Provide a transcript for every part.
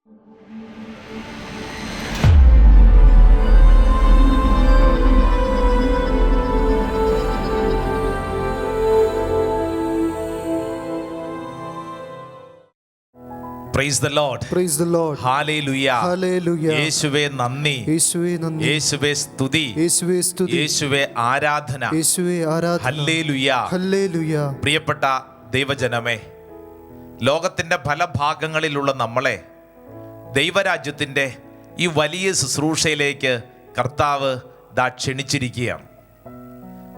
Praise the Lord. Praise the Lord. Hallelujah. Hallelujah. യേശുവേ നന്ദി. യേശുവേ നന്ദി. യേശുവേ സ്തുതി. യേശുവേ സ്തുതി. യേശുവേ ആരാധന. യേശുവേ ആരാധന. ഹല്ലേലൂയ. ഹല്ലേലൂയ. പ്രിയപ്പെട്ട ദൈവജനമേ, ലോകത്തിന്റെ പല ഭാഗങ്ങളിലുള്ള നമ്മളെ ദൈവരാജ്യത്തിന്റെ ഈ വലിയ ശുശ്രൂഷയിലേക്ക് കർത്താവ് ക്ഷണിച്ചിരിക്കുകയാണ്.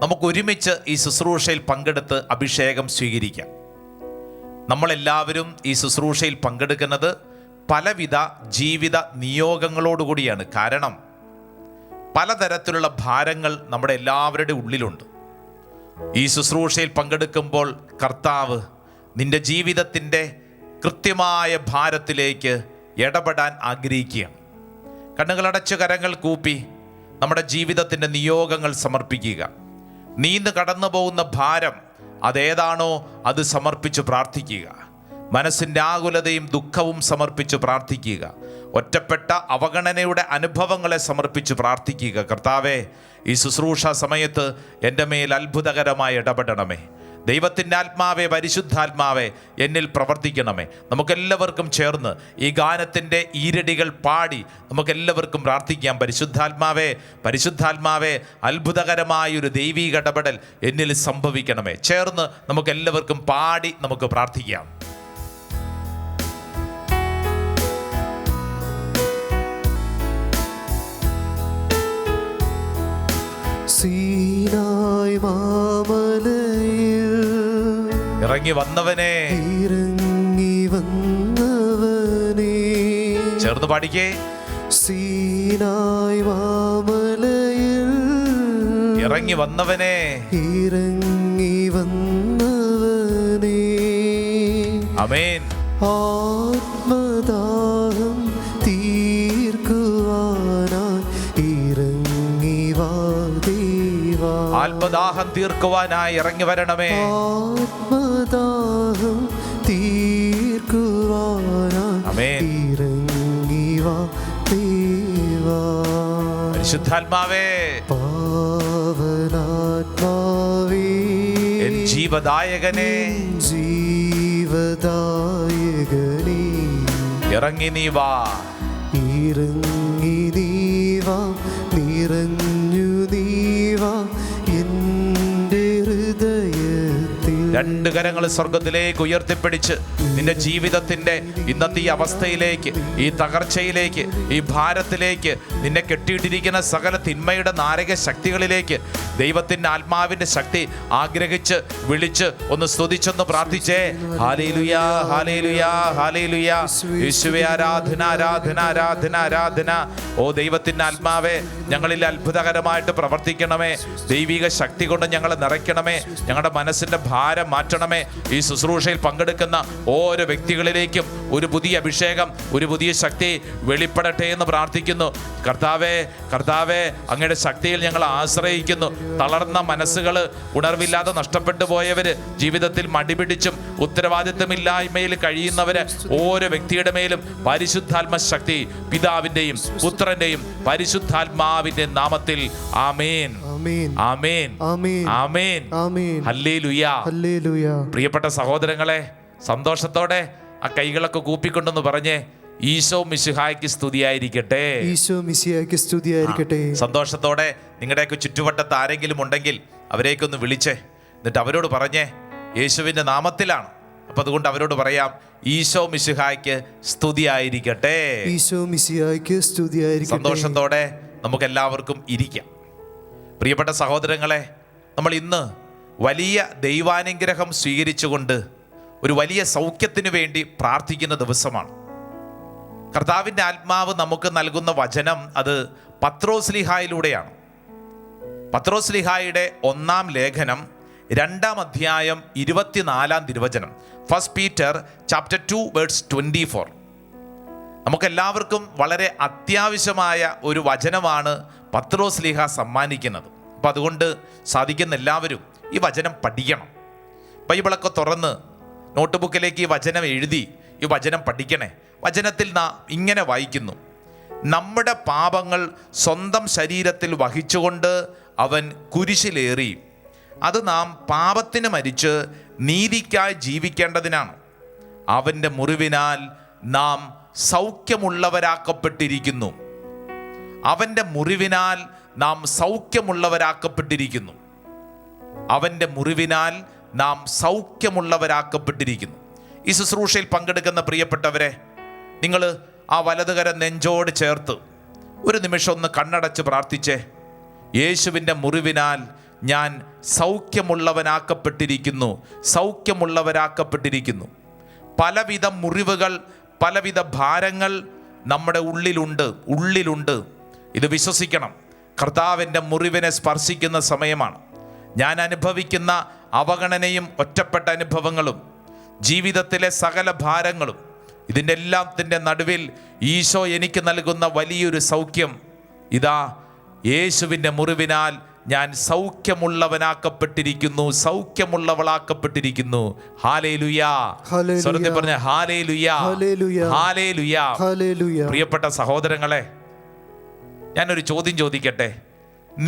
നമുക്ക് ഒരുമിച്ച് ഈ ശുശ്രൂഷയിൽ പങ്കെടുത്ത് അഭിഷേകം സ്വീകരിക്കാം. നമ്മളെല്ലാവരും ഈ ശുശ്രൂഷയിൽ പങ്കെടുക്കുന്നത് പലവിധ ജീവിത നിയോഗങ്ങളോടുകൂടിയാണ്. കാരണം പലതരത്തിലുള്ള ഭാരങ്ങൾ നമ്മുടെ എല്ലാവരുടെ ഉള്ളിലുണ്ട്. ഈ ശുശ്രൂഷയിൽ പങ്കെടുക്കുമ്പോൾ കർത്താവ് നിന്റെ ജീവിതത്തിൻ്റെ കൃത്യമായ ഭാരത്തിലേക്ക് ഇടപെടാൻ ആഗ്രഹിക്കുകയാണ്. കണ്ണുകളടച്ച് കരങ്ങൾ കൂപ്പി നമ്മുടെ ജീവിതത്തിൻ്റെ നിയോഗങ്ങൾ സമർപ്പിക്കുക. നീന്ത് കടന്നു പോകുന്ന ഭാരം അതേതാണോ അത് സമർപ്പിച്ച് പ്രാർത്ഥിക്കുക. മനസ്സിൻ്റെ ആകുലതയും ദുഃഖവും സമർപ്പിച്ച് പ്രാർത്ഥിക്കുക. ഒറ്റപ്പെട്ട അവഗണനയുടെ അനുഭവങ്ങളെ സമർപ്പിച്ച് പ്രാർത്ഥിക്കുക. കർത്താവേ, ഈ ശുശ്രൂഷ സമയത്ത് എൻ്റെ മേൽ അത്ഭുതകരമായി ഇടപെടണമേ. ദൈവത്തിൻ്റെ ആത്മാവേ, പരിശുദ്ധാത്മാവേ, എന്നിൽ പ്രവർത്തിക്കണമേ. നമുക്കെല്ലാവർക്കും ചേർന്ന് ഈ ഗാനത്തിൻ്റെ ഈരടികൾ പാടി നമുക്കെല്ലാവർക്കും പ്രാർത്ഥിക്കാം. പരിശുദ്ധാത്മാവേ, പരിശുദ്ധാത്മാവേ, അത്ഭുതകരമായൊരു ദൈവീക ഇടപെടൽ എന്നിൽ സംഭവിക്കണമേ. ചേർന്ന് നമുക്കെല്ലാവർക്കും പാടി നമുക്ക് പ്രാർത്ഥിക്കാം. സീനായ് മാമലയിൽ ഇറങ്ങി വന്നവനെ, ഇറങ്ങി വന്നവനെ, ചേർന്ന് പാടിക്കേ. സീനായ് മാമലയിൽ ഇറങ്ങി വന്നവനെ, ഇറങ്ങി വന്നവനെ, ആമേൻ. ആത്മദാഹം തീർക്കുവാനായി ഇറങ്ങി വാ ദേവാ. ആത്മദാഹം തീർക്കുവാനായി ഇറങ്ങി വരണമേ. ആത്മദാഹം തീർക്കുവാനായി ആമേൻ. ഇറങ്ങി വാ ദേവാ. പരിശുദ്ധാത്മാവേ, പാവനാത്മാവേ, എൻ ജീവദായകനെ, ജീവദായകനേ, ഇറങ്ങി നീ വാ. ഇറങ്ങി നീ വാ, നിറഞ്ഞു നീ വാ എൻ്റെ ഹൃദയത്തിൽ. രണ്ട് കരങ്ങൾ സ്വർഗത്തിലേക്ക് ഉയർത്തിപ്പിടിച്ച് നിന്റെ ജീവിതത്തിന്റെ ഇന്നത്തെ ഈ അവസ്ഥയിലേക്ക്, ഈ തകർച്ചയിലേക്ക്, ഈ ഭാരത്തിലേക്ക്, നിന്നെ കെട്ടിയിട്ടിരിക്കുന്ന സകല തിന്മയുടെ നാരക ശക്തികളിലേക്ക് ദൈവത്തിന്റെ ആത്മാവിന്റെ ശക്തി ആഗ്രഹിച്ച് വിളിച്ച് ഒന്ന് സ്തുതിച്ചൊന്ന് പ്രാർത്ഥിച്ചേ. ഹല്ലേലൂയാ, ഹല്ലേലൂയാ, ഹല്ലേലൂയാ. യേശുവേ, ആരാധന, ആരാധന, ആരാധന, ആരാധന. ഓ ദൈവത്തിന്റെ ആത്മാവേ, ഞങ്ങളിൽ അത്ഭുതകരമായിട്ട് പ്രവർത്തിക്കണമേ. ദൈവിക ശക്തി കൊണ്ട് ഞങ്ങളെ നിറയ്ക്കണമേ. ഞങ്ങളുടെ മനസ്സിന്റെ ഭാരം മാറ്റണമേ. ഈ ശുശ്രൂഷയിൽ പങ്കെടുക്കുന്ന ഓരോ വ്യക്തികളിലേക്കും ഒരു പുതിയ അഭിഷേകം, ഒരു പുതിയ ശക്തി വെളിപ്പെടട്ടെ എന്ന് പ്രാർത്ഥിക്കുന്നു. കർത്താവേ, കർത്താവേ, അങ്ങയുടെ ശക്തിയിൽ ഞങ്ങൾ ആശ്രയിക്കുന്നു. തളർന്ന മനസ്സുകൾ, ഉണർവില്ലാതെ നഷ്ടപ്പെട്ടു പോയവര്, ജീവിതത്തിൽ മടിപിടിച്ചും ഉത്തരവാദിത്വമില്ലായ്മയിൽ കഴിയുന്നവര്, ഓരോ വ്യക്തിയുടെ മേലും പരിശുദ്ധാത്മ ശക്തി പിതാവിന്റെയും പുത്രന്റെയും പരിശുദ്ധാത്മാവിന്റെ നാമത്തിൽ ആമേൻ, ആമേൻ, ആമേൻ, ആമേൻ. ഹല്ലേലൂയാ, ഹല്ലേലൂയാ. പ്രിയപ്പെട്ട സഹോദരങ്ങളെ, സന്തോഷത്തോടെ ആ കൈകളൊക്കെ കൂപ്പിക്കൊണ്ടെന്ന് പറഞ്ഞേ, ഈശോ മിശിഹായ്ക്ക് സ്തുതിയായിരിക്കട്ടെ. ഈശോ മിശിഹായ്ക്ക് സ്തുതിയായിരിക്കട്ടെ. സന്തോഷത്തോടെ നിങ്ങളുടെയൊക്കെ ചുറ്റുവട്ടത്ത് ആരെങ്കിലും ഉണ്ടെങ്കിൽ അവരെയൊക്കെ വിളിച്ചേ, എന്നിട്ട് അവരോട് പറഞ്ഞേ, യേശുവിൻ്റെ നാമത്തിലാണ്. അപ്പം അതുകൊണ്ട് അവരോട് പറയാം, ഈശോ മിശിഹായ്ക്ക് സ്തുതിയായിരിക്കട്ടെ. ഈശോ മിശിഹായ്ക്ക് സ്തുതിയായിരിക്കട്ടെ. സന്തോഷത്തോടെ നമുക്ക് എല്ലാവർക്കും ഇരിക്കാം. പ്രിയപ്പെട്ട സഹോദരങ്ങളെ, നമ്മൾ ഇന്ന് വലിയ ദൈവാനുഗ്രഹം സ്വീകരിച്ചുകൊണ്ട് ഒരു വലിയ സൗഖ്യത്തിന് വേണ്ടി പ്രാർത്ഥിക്കുന്ന ദിവസമാണ്. കർത്താവിൻ്റെ ആത്മാവ് നമുക്ക് നൽകുന്ന വചനം അത് പത്രോസ്ലിഹായിലൂടെയാണ്. പത്രോസ്ലിഹായുടെ 1-ാം ലേഖനം 2-ാം അധ്യായം 24-ാം തിരുവചനം. 1 Peter chapter 2 verse 24. നമുക്കെല്ലാവർക്കും വളരെ അത്യാവശ്യമായ ഒരു വചനമാണ് പത്രോസ്ലിഹ സമ്മാനിക്കുന്നത്. അപ്പം അതുകൊണ്ട് സാധിക്കുന്ന എല്ലാവരും ഈ വചനം പഠിക്കണം. ബൈബിളൊക്കെ തുറന്ന് നോട്ട് ബുക്കിലേക്ക് ഈ വചനം എഴുതി ഈ വചനം പഠിക്കണേ. വചനത്തിൽ നാം ഇങ്ങനെ വായിക്കുന്നു, നമ്മുടെ പാപങ്ങൾ സ്വന്തം ശരീരത്തിൽ വഹിച്ചുകൊണ്ട് അവൻ കുരിശിലേറി. അത് നാം പാപത്തിന് മരിച്ച് നീതിക്കായി ജീവിക്കേണ്ടതിനാണ്. അവൻ്റെ മുറിവിനാൽ നാം സൗഖ്യമുള്ളവരാക്കപ്പെട്ടിരിക്കുന്നു. അവൻ്റെ മുറിവിനാൽ നാം സൗഖ്യമുള്ളവരാക്കപ്പെട്ടിരിക്കുന്നു. അവൻ്റെ മുറിവിനാൽ നാം സൗഖ്യമുള്ളവരാക്കപ്പെട്ടിരിക്കുന്നു. ഈ ശുശ്രൂഷയിൽ പങ്കെടുക്കുന്ന പ്രിയപ്പെട്ടവരെ, നിങ്ങൾ ആ വലതുകരം നെഞ്ചോട് ചേർത്ത് ഒരു നിമിഷം ഒന്ന് കണ്ണടച്ച് പ്രാർത്ഥിച്ചേ. യേശുവിൻ്റെ മുറിവിനാൽ ഞാൻ സൗഖ്യമുള്ളവനാക്കപ്പെട്ടിരിക്കുന്നു, സൗഖ്യമുള്ളവരാക്കപ്പെട്ടിരിക്കുന്നു. പലവിധ മുറിവുകൾ, പലവിധ ഭാരങ്ങൾ നമ്മുടെ ഉള്ളിലുണ്ട്. ഇത് വിശ്വസിക്കണം. കർത്താവിൻ്റെ മുറിവിനെ സ്പർശിക്കുന്ന സമയമാണ്. ഞാൻ അനുഭവിക്കുന്ന അവഗണനയും ഒറ്റപ്പെട്ട അനുഭവങ്ങളും ജീവിതത്തിലെ സകല ഭാരങ്ങളും, ഇതിൻ്റെ എല്ലാത്തിൻ്റെ നടുവിൽ ഈശോ എനിക്ക് നൽകുന്ന വലിയൊരു സൗഖ്യം. ഇതാ, യേശുവിൻ്റെ മുറിവിനാൽ ഞാൻ സൗഖ്യമുള്ളവനാക്കപ്പെട്ടിരിക്കുന്നു, സൗഖ്യമുള്ളവളാക്കപ്പെട്ടിരിക്കുന്നു. ഹല്ലേലൂയാ. സ്വർഗ്ഗത്തിൽ പറഞ്ഞ ഹല്ലേലൂയാ, ഹല്ലേലൂയാ. പ്രിയപ്പെട്ട സഹോദരങ്ങളെ, ഞാനൊരു ചോദ്യം ചോദിക്കട്ടെ.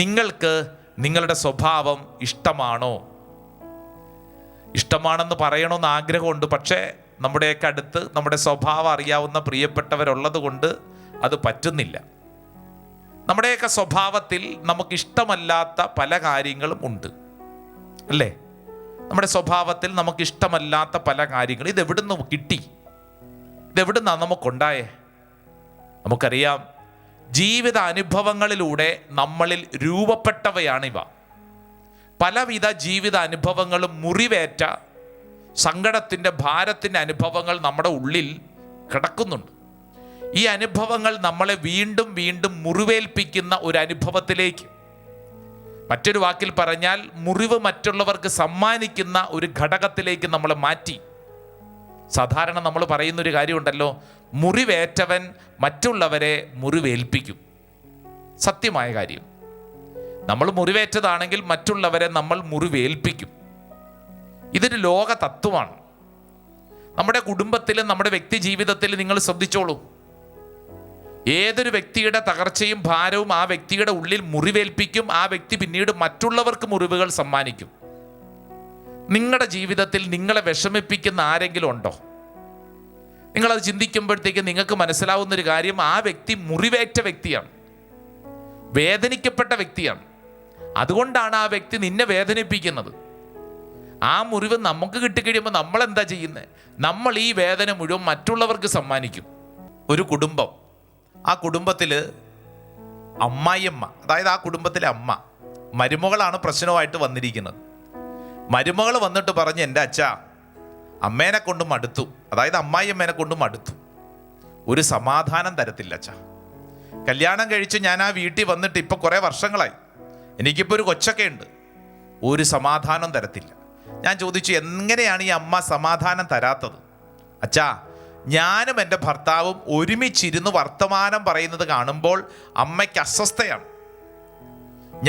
നിങ്ങൾക്ക് നിങ്ങളുടെ സ്വഭാവം ഇഷ്ടമാണോ? ഇഷ്ടമാണെന്ന് പറയണമെന്ന് ആഗ്രഹമുണ്ട്. പക്ഷേ നമ്മുടെയൊക്കെ അടുത്ത് നമ്മുടെ സ്വഭാവം അറിയാവുന്ന പ്രിയപ്പെട്ടവരുള്ളത് കൊണ്ട് അത് പറ്റുന്നില്ല. നമ്മുടെയൊക്കെ സ്വഭാവത്തിൽ നമുക്കിഷ്ടമല്ലാത്ത പല കാര്യങ്ങളും ഉണ്ട്, അല്ലേ? നമ്മുടെ സ്വഭാവത്തിൽ നമുക്കിഷ്ടമല്ലാത്ത പല കാര്യങ്ങൾ. ഇതെവിടുന്ന് കിട്ടി? ഇതെവിടുന്നാണ് നമുക്കുണ്ടായേ? നമുക്കറിയാം, ജീവിത അനുഭവങ്ങളിലൂടെ നമ്മളിൽ രൂപപ്പെട്ടവയാണിവ. പലവിധ ജീവിത അനുഭവങ്ങളും, മുറിവേറ്റ സങ്കടത്തിൻ്റെ, ഭാരത്തിൻ്റെ അനുഭവങ്ങൾ നമ്മുടെ ഉള്ളിൽ കിടക്കുന്നുണ്ട്. ഈ അനുഭവങ്ങൾ നമ്മളെ വീണ്ടും വീണ്ടും മുറിവേൽപ്പിക്കുന്ന ഒരു അനുഭവത്തിലേക്ക്, മറ്റൊരു വാക്കിൽ പറഞ്ഞാൽ മുറിവ് മറ്റുള്ളവർക്ക് സമ്മാനിക്കുന്ന ഒരു ഘടകത്തിലേക്ക് നമ്മളെ മാറ്റി. സാധാരണ നമ്മൾ പറയുന്നൊരു കാര്യമുണ്ടല്ലോ, മുറിവേറ്റവൻ മറ്റുള്ളവരെ മുറിവേൽപ്പിക്കും. സത്യമായ കാര്യം. നമ്മൾ മുറിവേറ്റതാണെങ്കിൽ മറ്റുള്ളവരെ നമ്മൾ മുറിവേൽപ്പിക്കും. ഇതൊരു ലോക തത്വമാണ്. നമ്മുടെ കുടുംബത്തിലും നമ്മുടെ വ്യക്തി ജീവിതത്തിലും നിങ്ങൾ ശ്രദ്ധിച്ചോളൂ. ഏതൊരു വ്യക്തിയുടെ തകർച്ചയും ഭാരവും ആ വ്യക്തിയുടെ ഉള്ളിൽ മുറിവേൽപ്പിക്കും. ആ വ്യക്തി പിന്നീട് മറ്റുള്ളവർക്ക് മുറിവുകൾ സമ്മാനിക്കും. നിങ്ങളുടെ ജീവിതത്തിൽ നിങ്ങളെ വിഷമിപ്പിക്കുന്ന ആരെങ്കിലും ഉണ്ടോ? നിങ്ങളത് ചിന്തിക്കുമ്പോഴത്തേക്ക് നിങ്ങൾക്ക് മനസ്സിലാവുന്നൊരു കാര്യം, ആ വ്യക്തി മുറിവേറ്റ വ്യക്തിയാണ്, വേദനിക്കപ്പെട്ട വ്യക്തിയാണ്. അതുകൊണ്ടാണ് ആ വ്യക്തി നിന്നെ വേദനിപ്പിക്കുന്നത്. ആ മുറിവ് നമുക്ക് കിട്ടിക്കഴിയുമ്പോൾ നമ്മൾ എന്താ ചെയ്യുന്നത്? നമ്മൾ ഈ വേദന മുഴുവൻ മറ്റുള്ളവർക്ക് സമ്മാനിക്കും. ഒരു കുടുംബം, ആ കുടുംബത്തിൽ അമ്മായിയമ്മ, അതായത് ആ കുടുംബത്തിലെ അമ്മ, മരുമകളാണ് പ്രശ്നമായിട്ട് വന്നിരിക്കുന്നത്. മരുമകൾ വന്നിട്ട് പറഞ്ഞ്, എൻ്റെ അച്ഛാ, അമ്മേനെ കൊണ്ട് മടുത്തു, അതായത് അമ്മായിയമ്മേനെ കൊണ്ട് മടുത്തു, ഒരു സമാധാനം തരത്തില്ല അച്ഛാ. കല്യാണം കഴിച്ച് ഞാൻ ആ വീട്ടിൽ വന്നിട്ട് ഇപ്പോൾ കുറേ വർഷങ്ങളായി, എനിക്കിപ്പോൾ ഒരു കൊച്ചൊക്കെ ഉണ്ട്, ഒരു സമാധാനം തരത്തില്ല. ഞാൻ ചോദിച്ചു, എങ്ങനെയാണ് ഈ അമ്മ സമാധാനം തരാത്തത്? അച്ഛാ, ഞാനും എൻ്റെ ഭർത്താവും ഒരുമിച്ചിരുന്ന് വർത്തമാനം പറയുന്നത് കാണുമ്പോൾ അമ്മയ്ക്ക് അസ്വസ്ഥയാണ്.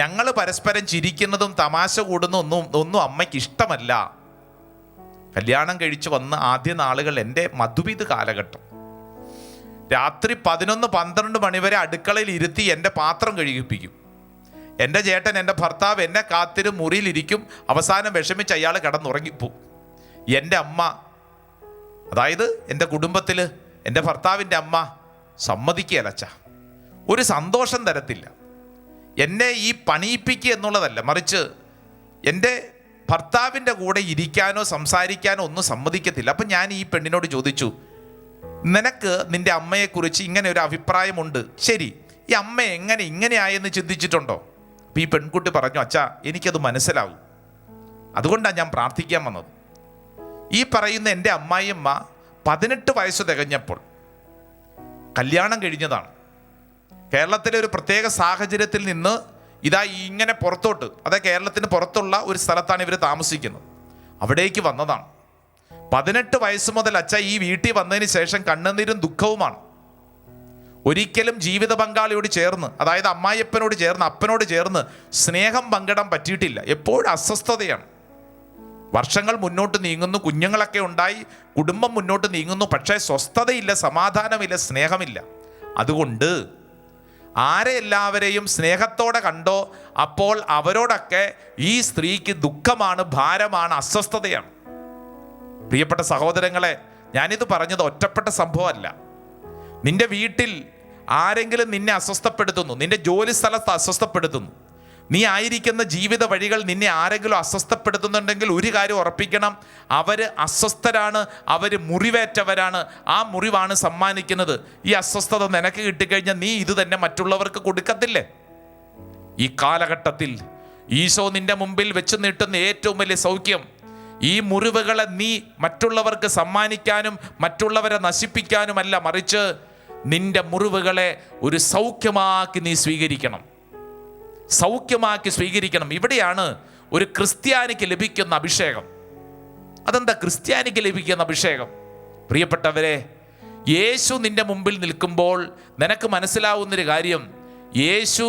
ഞങ്ങൾ പരസ്പരം ചിരിക്കുന്നതും തമാശ കൂടുന്നതും ഒന്നും അമ്മയ്ക്ക് ഇഷ്ടമല്ല. കല്യാണം കഴിച്ച് വന്ന് ആദ്യ നാളുകൾ, എൻ്റെ മധുവിധ കാലഘട്ടം, രാത്രി 11-12 മണിവരെ അടുക്കളയിൽ ഇരുത്തി എൻ്റെ പാത്രം കഴുകിപ്പിക്കും. എൻ്റെ ചേട്ടൻ, എൻ്റെ ഭർത്താവ് എന്നെ കാത്തിരു മുറിയിലിരിക്കും. അവസാനം വിഷമിച്ച് അയാൾ കിടന്നുറങ്ങിപ്പോവും. എൻ്റെ അമ്മ, അതായത് എൻ്റെ കുടുംബത്തിൽ എൻ്റെ ഭർത്താവിൻ്റെ അമ്മ സമ്മതിക്കുകയല്ല അച്ഛാ, ഒരു സന്തോഷം തരത്തില്ല. എന്നെ ഈ പണിയിപ്പിക്കുക എന്നുള്ളതല്ല, മറിച്ച് എൻ്റെ ഭർത്താവിൻ്റെ കൂടെ ഇരിക്കാനോ സംസാരിക്കാനോ ഒന്നും സമ്മതിക്കത്തില്ല. അപ്പം ഞാൻ ഈ പെണ്ണിനോട് ചോദിച്ചു, നിനക്ക് നിൻ്റെ അമ്മയെക്കുറിച്ച് ഇങ്ങനെ ഒരു അഭിപ്രായമുണ്ട്, ശരി, ഈ അമ്മ ഇങ്ങനെയായെന്ന് ചിന്തിച്ചിട്ടുണ്ടോ? അപ്പം ഈ പെൺകുട്ടി പറഞ്ഞു, അച്ഛാ, എനിക്കത് മനസ്സിലാവും, അതുകൊണ്ടാണ് ഞാൻ പ്രാർത്ഥിക്കാൻ വന്നത്. ഈ പറയുന്ന എൻ്റെ അമ്മായിയമ്മ 18 വയസ്സ് തികഞ്ഞപ്പോൾ കല്യാണം കഴിഞ്ഞതാണ്. കേരളത്തിലെ ഒരു പ്രത്യേക സാഹചര്യത്തിൽ നിന്ന് ഇതാ ഇങ്ങനെ പുറത്തോട്ട്, അതായത് കേരളത്തിന് പുറത്തുള്ള ഒരു സ്ഥലത്താണ് ഇവർ താമസിക്കുന്നത്, അവിടേക്ക് വന്നതാണ്. 18 വയസ്സ് മുതൽ അച്ഛ ഈ വീട്ടിൽ വന്നതിന് ശേഷം കണ്ണുനീരും ദുഃഖവുമാണ്. ഒരിക്കലും ജീവിത പങ്കാളിയോട് ചേർന്ന്, അതായത് അമ്മായിയപ്പനോട് ചേർന്ന്, അപ്പനോട് ചേർന്ന് സ്നേഹം പങ്കിടാൻ പറ്റിയിട്ടില്ല. എപ്പോഴും അസ്വസ്ഥതയാണ്. വർഷങ്ങൾ മുന്നോട്ട് നീങ്ങുന്നു, കുഞ്ഞുങ്ങളൊക്കെ ഉണ്ടായി, കുടുംബം മുന്നോട്ട് നീങ്ങുന്നു, പക്ഷേ സ്വസ്ഥതയില്ല, സമാധാനമില്ല, സ്നേഹമില്ല. അതുകൊണ്ട് ആരെ എല്ലാവരെയും സ്നേഹത്തോടെ കണ്ടോ അപ്പോൾ അവരോടൊക്കെ ഈ സ്ത്രീക്ക് ദുഃഖമാണ്, ഭാരമാണ്, അസ്വസ്ഥതയാണ്. പ്രിയപ്പെട്ട സഹോദരങ്ങളെ, ഞാനിത് പറഞ്ഞത് ഒറ്റപ്പെട്ട സംഭവമല്ല. നിന്റെ വീട്ടിൽ ആരെങ്കിലും നിന്നെ അസ്വസ്ഥപ്പെടുത്തുന്നു, നിന്റെ ജോലി സ്ഥലത്ത് അസ്വസ്ഥപ്പെടുത്തുന്നു, നീ ആയിരിക്കുന്ന ജീവിത വഴികൾ നിന്നെ ആരെങ്കിലും അസ്വസ്ഥപ്പെടുത്തുന്നുണ്ടെങ്കിൽ ഒരു കാര്യം ഉറപ്പിക്കണം, അവർ അസ്വസ്ഥരാണ്, അവർ മുറിവേറ്റവരാണ്. ആ മുറിവാണ് സമ്മാനിക്കുന്നത്. ഈ അസ്വസ്ഥത നിനക്ക് കിട്ടിക്കഴിഞ്ഞാൽ നീ ഇത് തന്നെ മറ്റുള്ളവർക്ക് കൊടുക്കത്തില്ലേ? ഈ കാലഘട്ടത്തിൽ ഈശോ നിന്റെ മുമ്പിൽ വെച്ച് നീട്ടുന്ന ഏറ്റവും വലിയ സൗഖ്യം, ഈ മുറിവുകളെ നീ മറ്റുള്ളവർക്ക് സമ്മാനിക്കാനും മറ്റുള്ളവരെ നശിപ്പിക്കാനുമല്ല, മറിച്ച് നിന്റെ മുറിവുകളെ ഒരു സൗഖ്യമാക്കി നീ സ്വീകരിക്കണം, സൗഖ്യമാക്കി സ്വീകരിക്കണം. ഇവിടെയാണ് ഒരു ക്രിസ്ത്യാനിക്ക് ലഭിക്കുന്ന അഭിഷേകം. അതെന്താ ക്രിസ്ത്യാനിക്ക് ലഭിക്കുന്ന അഭിഷേകം? പ്രിയപ്പെട്ടവരെ, യേശു നിന്റെ മുമ്പിൽ നിൽക്കുമ്പോൾ നിനക്ക് മനസ്സിലാവുന്നൊരു കാര്യം, യേശു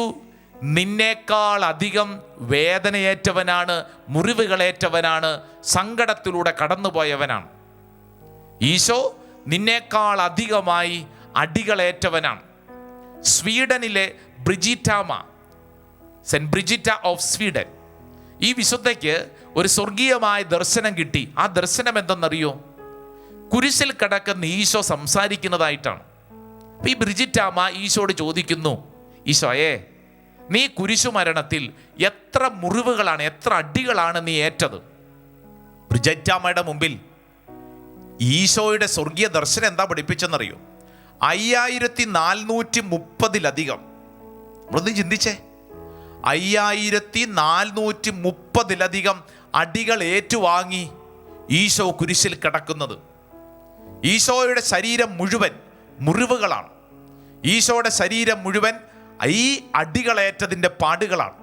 നിന്നേക്കാൾ അധികം വേദനയേറ്റവനാണ്, മുറിവുകളേറ്റവനാണ്, സങ്കടത്തിലൂടെ കടന്നുപോയവനാണ്. ഈശോ നിന്നേക്കാൾ അധികമായി അടികളേറ്റവനാണ്. സ്വീഡനിലെ ബ്രിജിറ്റാമ, സെന്റ് ബ്രിജിറ്റ ഓഫ് സ്വീഡൻ, ഈ വിശുദ്ധയ്ക്ക് ഒരു സ്വർഗീയമായ ദർശനം കിട്ടി. ആ ദർശനം എന്തെന്നറിയോ? കുരിശിൽ കിടക്കുന്ന ഈശോ സംസാരിക്കുന്നതായിട്ടാണ്. ഈ ബ്രിജിറ്റാമ ഈശോയോട് ചോദിക്കുന്നു, ഈശോയെ, നീ കുരിശുമരണത്തിൽ എത്ര മുറിവുകളാണ്, എത്ര അടികളാണ് നീ ഏറ്റത്? ബ്രിജിറ്റാമയുടെ മുമ്പിൽ ഈശോയുടെ സ്വർഗീയ ദർശനം എന്താ പഠിപ്പിച്ചെന്നറിയോ? 5430 നമ്മളൊന്ന് ചിന്തിച്ചേ, 5430 അടികൾ ഏറ്റുവാങ്ങി ഈശോ കുരിശിൽ കിടക്കുന്നത്. ഈശോയുടെ ശരീരം മുഴുവൻ മുറിവുകളാണ്. ഈശോയുടെ ശരീരം മുഴുവൻ ഈ അടികളേറ്റതിൻ്റെ പാടുകളാണ്.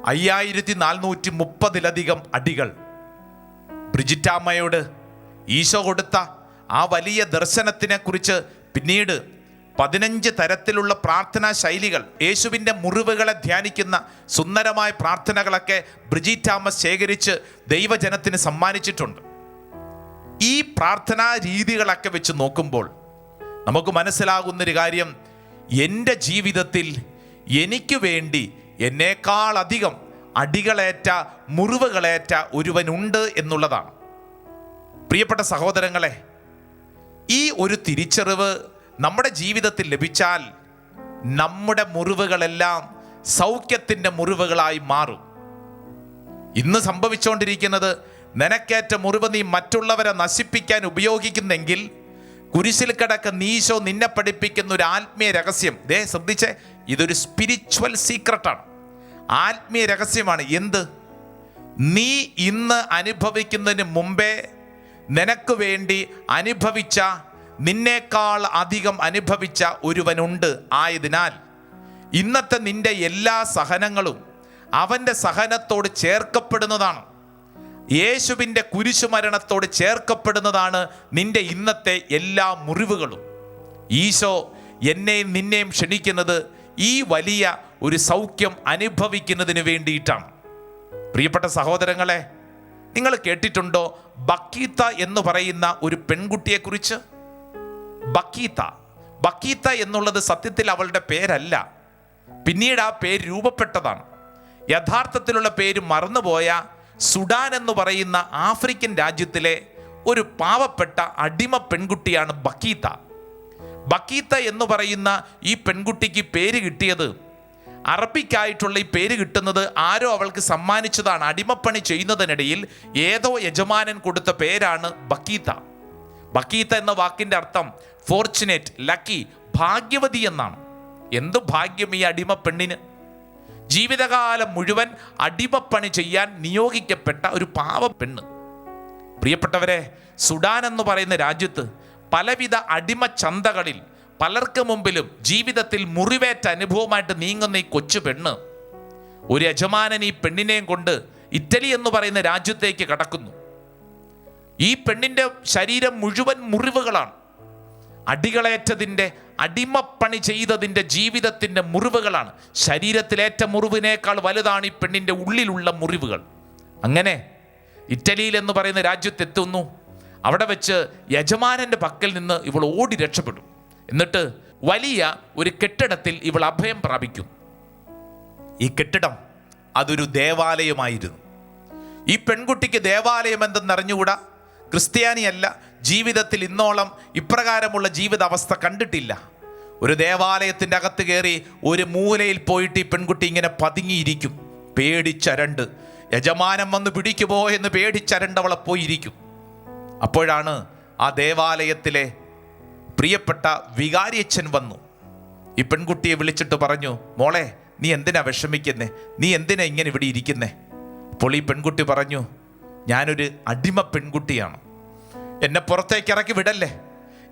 5430 അടികൾ. ബ്രിജിറ്റാമ്മയോട് ഈശോ കൊടുത്ത ആ വലിയ ദർശനത്തിനെ കുറിച്ച് പിന്നീട് 15 തരത്തിലുള്ള പ്രാർത്ഥനാ ശൈലികൾ, യേശുവിൻ്റെ മുറിവുകളെ ധ്യാനിക്കുന്ന സുന്ദരമായ പ്രാർത്ഥനകളൊക്കെ ബ്രിജിറ്റാമ്മ ശേഖരിച്ച് ദൈവജനത്തിന് സമ്മാനിച്ചിട്ടുണ്ട്. ഈ പ്രാർത്ഥനാ രീതികളൊക്കെ വെച്ച് നോക്കുമ്പോൾ നമുക്ക് മനസ്സിലാകുന്നൊരു കാര്യം, എൻ്റെ ജീവിതത്തിൽ എനിക്ക് വേണ്ടി എന്നേക്കാൾ അധികം അടികളേറ്റ, മുറിവുകളേറ്റ ഒരുവനുണ്ട് എന്നുള്ളതാണ്. പ്രിയപ്പെട്ട സഹോദരങ്ങളെ, ഈ ഒരു തിരിച്ചറിവ് നമ്മുടെ ജീവിതത്തിൽ ലഭിച്ചാൽ നമ്മുടെ മുറിവുകളെല്ലാം സൗഖ്യത്തിൻ്റെ മുറിവുകളായി മാറും. ഇന്ന് സംഭവിച്ചുകൊണ്ടിരിക്കുന്നത്, നിനക്കേറ്റ മുറിവ് നീ മറ്റുള്ളവരെ നശിപ്പിക്കാൻ ഉപയോഗിക്കുന്നെങ്കിൽ, കുരിശിൽ കിടക്കുന്ന ഈശോ നിന്നെ പഠിപ്പിക്കുന്ന ഒരു ആത്മീയ രഹസ്യം, ശ്രദ്ധിച്ചേ, ഇതൊരു സ്പിരിച്വൽ സീക്രട്ടാണ്, ആത്മീയ രഹസ്യമാണ്. എന്ത്? നീ ഇന്ന് അനുഭവിക്കുന്നതിന് മുമ്പേ നിനക്ക് വേണ്ടി അനുഭവിച്ച, നിന്നേക്കാൾ അധികം അനുഭവിച്ച ഒരുവനുണ്ട്. ആയതിനാൽ ഇന്നത്തെ നിന്റെ എല്ലാ സഹനങ്ങളും അവൻ്റെ സഹനത്തോട് ചേർക്കപ്പെടുന്നതാണ്. യേശുവിൻ്റെ കുരിശുമരണത്തോട് ചേർക്കപ്പെടുന്നതാണ് നിന്റെ ഇന്നത്തെ എല്ലാ മുറിവുകളും. ഈശോ എന്നെയും നിന്നെയും ക്ഷണിക്കുന്നത് ഈ വലിയ ഒരു സൗഖ്യം അനുഭവിക്കുന്നതിന് വേണ്ടിയിട്ടാണ്. പ്രിയപ്പെട്ട സഹോദരങ്ങളെ, നിങ്ങൾ കേട്ടിട്ടുണ്ടോ ബക്കീത്ത എന്ന് പറയുന്ന ഒരു പെൺകുട്ടിയെക്കുറിച്ച്? ബക്കീത്ത എന്നുള്ളത് സത്യത്തിൽ അവളുടെ പേരല്ല, പിന്നീട് ആ പേര് രൂപപ്പെട്ടതാണ്. യഥാർത്ഥത്തിലുള്ള പേര് മറന്നുപോയ സുഡാൻ എന്ന് പറയുന്ന ആഫ്രിക്കൻ രാജ്യത്തിലെ ഒരു പാവപ്പെട്ട അടിമ പെൺകുട്ടിയാണ് ബക്കീത്ത എന്ന് പറയുന്ന ഈ പെൺകുട്ടിക്ക് പേര് കിട്ടിയത്, അറബിക്കായിട്ടുള്ള ഈ പേര് കിട്ടുന്നത് ആരോ അവൾക്ക് സമ്മാനിച്ചതാണ്. അടിമപ്പണി ചെയ്യുന്നതിനിടയിൽ ഏതോ യജമാനൻ കൊടുത്ത പേരാണ് ബക്കീത്ത എന്ന വാക്കിൻ്റെ അർത്ഥം ഫോർച്ചുനേറ്റ്, ലക്കി, ഭാഗ്യവതി എന്നാണ്. എന്ത് ഭാഗ്യം ഈ അടിമ പെണ്ണിന്! ജീവിതകാലം മുഴുവൻ അടിമപ്പണി ചെയ്യാൻ നിയോഗിക്കപ്പെട്ട ഒരു പാവ പെണ്ണ്. പ്രിയപ്പെട്ടവരെ, സുഡാൻ എന്ന് പറയുന്ന രാജ്യത്ത് പലവിധ അടിമ ചന്തകളിൽ പലർക്ക് മുമ്പിലും ജീവിതത്തിൽ മുറിവേറ്റ അനുഭവമായിട്ട് നീങ്ങുന്ന ഈ കൊച്ചു പെണ്ണ്, ഒരു യജമാനൻ ഈ പെണ്ണിനെയും കൊണ്ട് ഇറ്റലി എന്ന് പറയുന്ന രാജ്യത്തേക്ക് കടക്കുന്നു. ഈ പെണ്ണിൻ്റെ ശരീരം മുഴുവൻ മുറിവുകളാണ്. അടികളേറ്റതിൻ്റെ, അടിമപ്പണി ചെയ്തതിൻ്റെ ജീവിതത്തിൻ്റെ മുറിവുകളാണ്. ശരീരത്തിലേറ്റ മുറിവിനേക്കാൾ വലുതാണ് ഈ പെണ്ണിൻ്റെ ഉള്ളിലുള്ള മുറിവുകൾ. അങ്ങനെ ഇറ്റലിയിൽ എന്ന് പറയുന്ന രാജ്യത്തെത്തുന്നു. അവിടെ വെച്ച് യജമാനൻ്റെ പക്കൽ നിന്ന് ഇവൾ ഓടി രക്ഷപ്പെടും. എന്നിട്ട് വലിയ ഒരു കെട്ടിടത്തിൽ ഇവൾ അഭയം പ്രാപിക്കും. ഈ കെട്ടിടം അതൊരു ദേവാലയമായിരുന്നു. ഈ പെൺകുട്ടിക്ക് ദേവാലയം എന്തെന്നറിഞ്ഞുകൂടാ, ക്രിസ്ത്യാനിയല്ല, ജീവിതത്തിൽ ഇന്നോളം ഇപ്രകാരമുള്ള ജീവിതാവസ്ഥ കണ്ടിട്ടില്ല. ഒരു ദേവാലയത്തിൻ്റെ അകത്ത് കയറി ഒരു മൂലയിൽ പോയിട്ട് ഈ പെൺകുട്ടി ഇങ്ങനെ പതുങ്ങിയിരിക്കും, പേടിച്ചരണ്ട്. യജമാനൻ വന്ന് പിടിക്കുമോ എന്ന് പേടിച്ചരണ്ടവളെ പോയിരിക്കും. അപ്പോഴാണ് ആ ദേവാലയത്തിലെ പ്രിയപ്പെട്ട വികാരിയച്ഛൻ വന്നു ഈ പെൺകുട്ടിയെ വിളിച്ചിട്ട് പറഞ്ഞു, മോളെ നീ എന്തിനാ വിഷമിക്കുന്നേ, നീ എന്തിനാ ഇങ്ങനെ ഇവിടെ ഇരിക്കുന്നേ? അപ്പോൾ ഈ പെൺകുട്ടി പറഞ്ഞു, ഞാനൊരു അടിമ പെൺകുട്ടിയാണ്, എന്നെ പുറത്തേക്ക് ഇറക്കി വിടല്ലേ,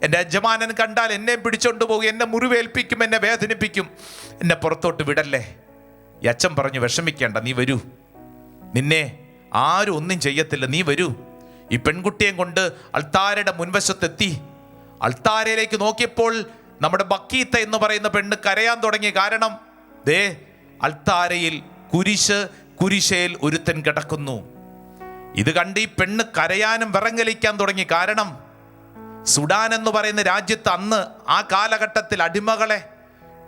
എൻ്റെ യജമാനൻ കണ്ടാൽ എന്നെ പിടിച്ചോണ്ട് പോകും, എന്നെ മുറിവേൽപ്പിക്കും, എന്നെ വേദനിപ്പിക്കും, എന്നെ പുറത്തോട്ട് വിടല്ലേ. ഈ അച്ഛൻ പറഞ്ഞു, വിഷമിക്കേണ്ട, നീ വരൂ, നിന്നെ ആരും ഒന്നും ചെയ്യത്തില്ല, നീ വരൂ. ഈ പെൺകുട്ടിയെ കൊണ്ട് അൾത്താരയുടെ മുൻവശത്തെത്തി. അൾത്താരയിലേക്ക് നോക്കിയപ്പോൾ നമ്മുടെ ബക്കീത്ത എന്ന് പറയുന്ന പെണ്ണ് കരയാൻ തുടങ്ങി. കാരണം ദേ അൾത്താരയിൽ കുരിശേൽ ഒരുത്തൻ കിടക്കുന്നു. ഇത് കണ്ട് ഈ പെണ്ണ് കരയാനും വിറങ്ങലിക്കാൻ തുടങ്ങി. കാരണം സുഡാൻ എന്ന് പറയുന്ന രാജ്യത്ത് അന്ന് ആ കാലഘട്ടത്തിൽ അടിമകളെ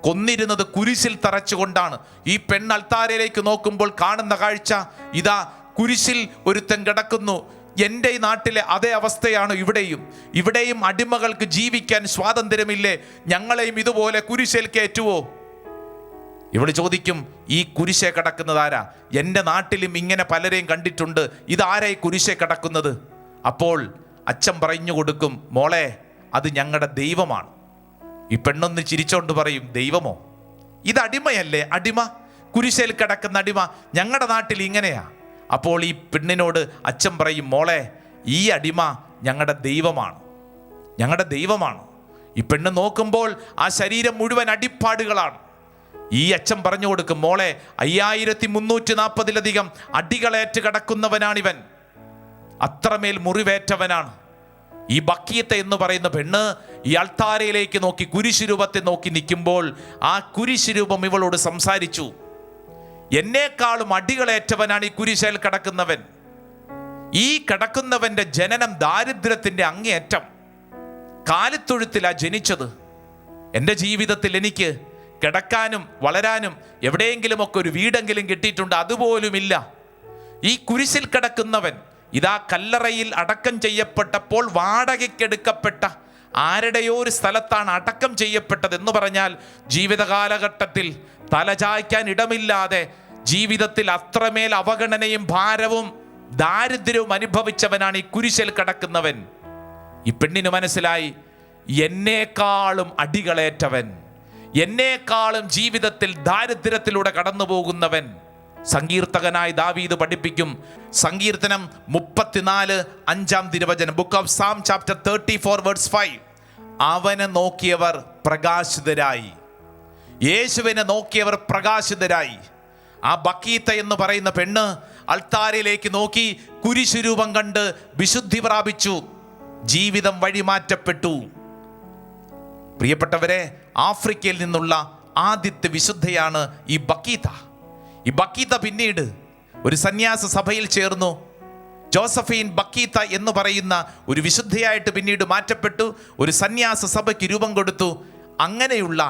കൊന്നിരുന്നത് കുരിശിൽ തറച്ചുകൊണ്ടാണ്. ഈ പെണ്ണ് അൾത്താരയിലേക്ക് നോക്കുമ്പോൾ കാണുന്ന കാഴ്ച ഇതാ, കുരിശിൽ ഒരുത്തൻ കിടക്കുന്നു. എൻ്റെ ഈ നാട്ടിലെ അതേ അവസ്ഥയാണ് ഇവിടെയും അടിമകൾക്ക് ജീവിക്കാൻ സ്വാതന്ത്ര്യമില്ലേ? ഞങ്ങളെയും ഇതുപോലെ കുരിശേൽ കയറ്റുവോ? ഇവിടെ ചോദിക്കും, ഈ കുരിശെ കിടക്കുന്നതാരാ? എൻ്റെ നാട്ടിലും ഇങ്ങനെ പലരെയും കണ്ടിട്ടുണ്ട്, ഇതാരാ ഈ കുരിശെ കിടക്കുന്നത്? അപ്പോൾ അച്ഛൻ പറഞ്ഞു കൊടുക്കും, മോളെ അത് ഞങ്ങളുടെ ദൈവമാണ്. ഈ പെണ്ണൊന്ന് ചിരിച്ചോണ്ട് പറയും, ദൈവമോ? ഇത് അടിമയല്ലേ, അടിമ, കുരിശേൽ കിടക്കുന്ന അടിമ, ഞങ്ങളുടെ നാട്ടിൽ ഇങ്ങനെയാ. അപ്പോൾ ഈ പെണ്ണിനോട് അച്ഛൻ പറയും, മോളെ ഈ അടിമ ഞങ്ങളുടെ ദൈവമാണ്, ഞങ്ങളുടെ ദൈവമാണ്. ഈ പെണ്ണ് നോക്കുമ്പോൾ ആ ശരീരം മുഴുവൻ അടിപ്പാടുകളാണ്. ഈ അച്ഛൻ പറഞ്ഞു കൊടുക്കും, മോളെ 5340 അടികളേറ്റ് കിടക്കുന്നവനാണിവൻ, അത്രമേൽ മുറിവേറ്റവനാണ്. ഈ ബക്കീത്ത എന്ന് പറയുന്ന പെണ്ണ് ഈ അൾത്താരയിലേക്ക് നോക്കി കുരിശുരൂപത്തെ നോക്കി നിൽക്കുമ്പോൾ ആ കുരിശുരൂപം ഇവളോട് സംസാരിച്ചു, എന്നേക്കാളും അടികളേറ്റവനാണ് ഈ കുരിശേൽ കിടക്കുന്നവൻ. ഈ കിടക്കുന്നവന്റെ ജനനം ദാരിദ്ര്യത്തിന്റെ അങ്ങേയറ്റം, കാലിത്തൊഴുത്തിലാ ജനിച്ചത്. എൻ്റെ ജീവിതത്തിൽ എനിക്ക് കിടക്കാനും വളരാനും എവിടെയെങ്കിലുമൊക്കെ ഒരു വീടെങ്കിലും കിട്ടിയിട്ടുണ്ട്, അതുപോലുമില്ല. ഈ കുരിശിൽ കിടക്കുന്നവൻ ഇതാ കല്ലറയിൽ അടക്കം ചെയ്യപ്പെട്ടപ്പോൾ വാടകയ്ക്കെടുക്കപ്പെട്ട ആരുടെയോ ഒരു സ്ഥലത്താണ് അടക്കം ചെയ്യപ്പെട്ടത്. എന്ന് പറഞ്ഞാൽ ജീവിത കാലഘട്ടത്തിൽ തലചായ്ക്കാൻ ഇടമില്ലാതെ ജീവിതത്തിൽ അത്രമേൽ അവഗണനയും ഭാരവും ദാരിദ്ര്യവും അനുഭവിച്ചവനാണ് ഈ കുരിശിൽ കിടക്കുന്നവൻ. ഈ പെണ്ണിന് മനസ്സിലായി, എന്നേക്കാളും അടികളേറ്റവൻ, എന്നേക്കാളും ജീവിതത്തിൽ ദാരിദ്ര്യത്തിലൂടെ കടന്നു പോകുന്നവൻ. സങ്കീർത്തകനായ ദാവീദ് പഠിപ്പിക്കും, സങ്കീർത്തനം 34:5 ബുക്ക് ഓഫ് സാം ചാപ്റ്റർ 34:5, അവനെ നോക്കിയവർ പ്രകാശിതരായി, യേശുവിനെ നോക്കിയവർ പ്രകാശിതരായി. ആ ബക്കീത്ത എന്ന് പറയുന്ന പെണ്ണ് അൾത്താരയിലേക്ക് നോക്കി കുരിശുരൂപം കണ്ട് വിശുദ്ധി പ്രാപിച്ചു, ജീവിതം വഴിമാറ്റപ്പെട്ടു. പ്രിയപ്പെട്ടവരെ, ആഫ്രിക്കയിൽ നിന്നുള്ള ആദ്യത്തെ വിശുദ്ധയാണ് ഈ ബക്കീത്ത. ഈ ബക്കീത്ത പിന്നീട് ഒരു സന്യാസ സഭയിൽ ചേർന്നു. ജോസഫീൻ ബക്കീത്ത എന്ന് പറയുന്ന ഒരു വിശുദ്ധയായിട്ട് പിന്നീട് മാറ്റപ്പെട്ടു, ഒരു സന്യാസ സഭയ്ക്ക് രൂപം കൊടുത്തു. അങ്ങനെയുള്ള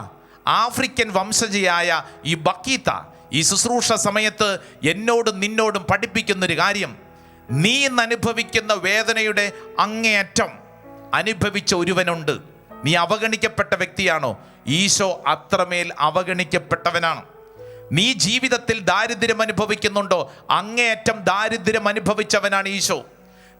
ആഫ്രിക്കൻ വംശജയായ ഈ ബക്കീത്ത ഈ ശുശ്രൂഷ സമയത്ത് എന്നോടും നിന്നോടും പഠിപ്പിക്കുന്നൊരു കാര്യം, നീ ഇന്ന് അനുഭവിക്കുന്ന വേദനയുടെ അങ്ങേയറ്റം അനുഭവിച്ച ഒരുവനുണ്ട്. നീ അവഗണിക്കപ്പെട്ട വ്യക്തിയാണോ? ഈശോ അത്രമേൽ അവഗണിക്കപ്പെട്ടവനാണ്. നീ ജീവിതത്തിൽ ദാരിദ്ര്യം അനുഭവിക്കുന്നുണ്ടോ? അങ്ങേയറ്റം ദാരിദ്ര്യം അനുഭവിച്ചവനാണ് ഈശോ.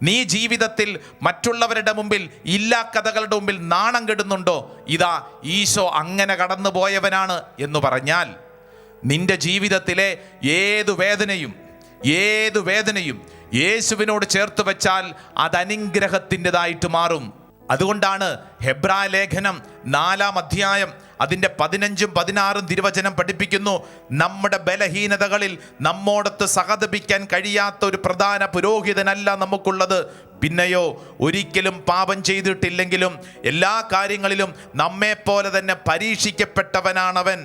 നീ ജീവിതത്തിൽ മറ്റുള്ളവരുടെ മുമ്പിൽ ഇല്ലാ കഥകളുടെ മുമ്പിൽ നാണം കെടുന്നുണ്ടോ? ഇതാ ഈശോ അങ്ങനെ കടന്നു പോയവനാണ് എന്ന് പറഞ്ഞാൽ നിന്റെ ജീവിതത്തിലെ ഏതു വേദനയും യേശുവിനോട് ചേർത്ത് വെച്ചാൽ അത് അനുഗ്രഹത്തിൻ്റെതായിട്ട് മാറും. അതുകൊണ്ടാണ് ഹെബ്രായ ലേഖനം 4-ാം അധ്യായം അതിൻ്റെ 15-16 പഠിപ്പിക്കുന്നു, നമ്മുടെ ബലഹീനതകളിൽ നമ്മോടൊത്ത് സഹതപിക്കാൻ കഴിയാത്ത ഒരു പ്രധാന പുരോഹിതനല്ല നമുക്കുള്ളത്, പിന്നെയോ ഒരിക്കലും പാപം ചെയ്തിട്ടില്ലെങ്കിലും എല്ലാ കാര്യങ്ങളിലും നമ്മെപ്പോലെ തന്നെ പരീക്ഷിക്കപ്പെട്ടവനാണവൻ,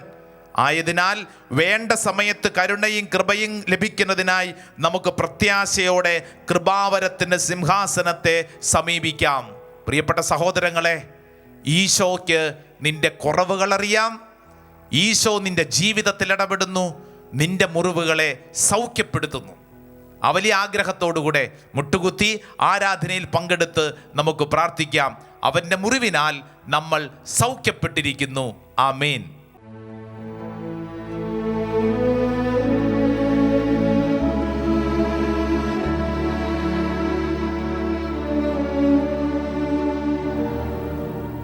ആയതിനാൽ വേണ്ട സമയത്ത് കരുണയും കൃപയും ലഭിക്കുന്നതിനായി നമുക്ക് പ്രത്യാശയോടെ കൃപാവരത്തിൻ്റെ സിംഹാസനത്തെ സമീപിക്കാം. പ്രിയപ്പെട്ട സഹോദരങ്ങളെ, ഈശോയ്ക്ക് നിന്റെ കുറവുകൾ അറിയാം. ഈശോ നിന്റെ ജീവിതത്തിൽ ഇടപെടുന്നു, നിന്റെ മുറിവുകളെ സൗഖ്യപ്പെടുത്തുന്നു. ആ വലിയ ആഗ്രഹത്തോടുകൂടെ മുട്ടുകുത്തി ആരാധനയിൽ പങ്കെടുത്ത് നമുക്ക് പ്രാർത്ഥിക്കാം. അവൻ്റെ മുറിവിനാൽ നമ്മൾ സൗഖ്യപ്പെട്ടിരിക്കുന്നു. ആമേൻ.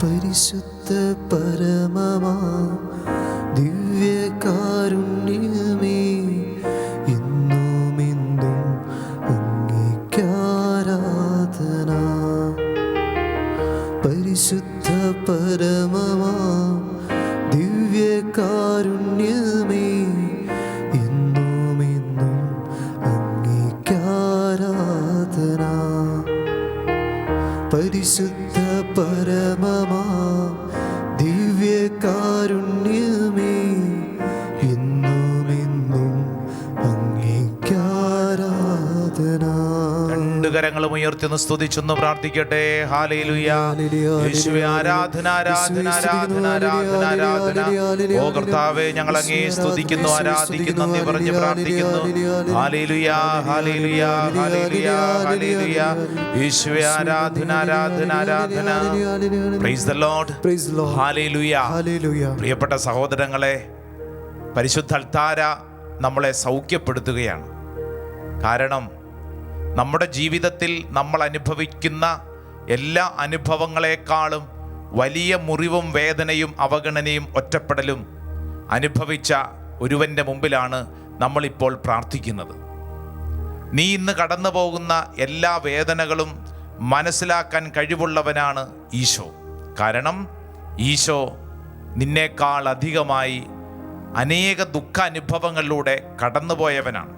പരിശുദ്ധ പരമമാ ദിവ്യകാരുണ്യമേ, എന്നുമെന്നും അങ്ങേക്കാരാധന. പരിശുദ്ധ പരമമാ ദിവ്യകാരുണ്യമേ, എന്നുമെന്നും അങ്ങേക്കാരാധന. പരിശുദ്ധ പരമമാ ദിവ്യകാരുണ്യമേ, എന്നുമെന്നും അങ്ങേക്കാരാധന. രണ്ട് കരങ്ങളും ഉയർത്തി സ്തുതിച്ചൊന്ന് പ്രാർത്ഥിക്കട്ടെ. ഹല്ലേലൂയ. യേശുവേ, ആരാധന ആരാധന ആരാധന ആരാധന ആരാധന. ഓ കർത്താവേ, ഞങ്ങൾ അങ്ങേ സ്തുതിക്കുന്നു, ആരാധിക്കുന്നു, നന്ദി പറഞ്ഞ് പ്രാർത്ഥിക്കുന്നു. Hallelujah hallelujah hallelujah hallelujah. യേശുവേ, ആരാധന ആരാധന ആരാധന. Price the Lord. Hallelujah hallelujah. പ്രിയപ്പെട്ട സഹോദരങ്ങളെ, പരിശുദ്ധ അൾത്താര നമ്മളെ സൗഖ്യപ്പെടുത്തുകയാണ്. കാരണം നമ്മുടെ ജീവിതത്തിൽ നമ്മൾ അനുഭവിക്കുന്ന എല്ലാ അനുഭവങ്ങളെക്കാളും വലിയ മുറിവും വേദനയും അവഗണനയും ഒറ്റപ്പെടലും അനുഭവിച്ച ഒരുവൻ്റെ മുമ്പിലാണ് നമ്മളിപ്പോൾ പ്രാർത്ഥിക്കുന്നത്. നീ ഇന്ന് കടന്നു പോകുന്ന എല്ലാ വേദനകളും മനസ്സിലാക്കാൻ കഴിവുള്ളവനാണ് ഈശോ. കാരണം ഈശോ നിന്നേക്കാൾ അധികമായി അനേക ദുഃഖ അനുഭവങ്ങളിലൂടെ കടന്നുപോയവനാണ്.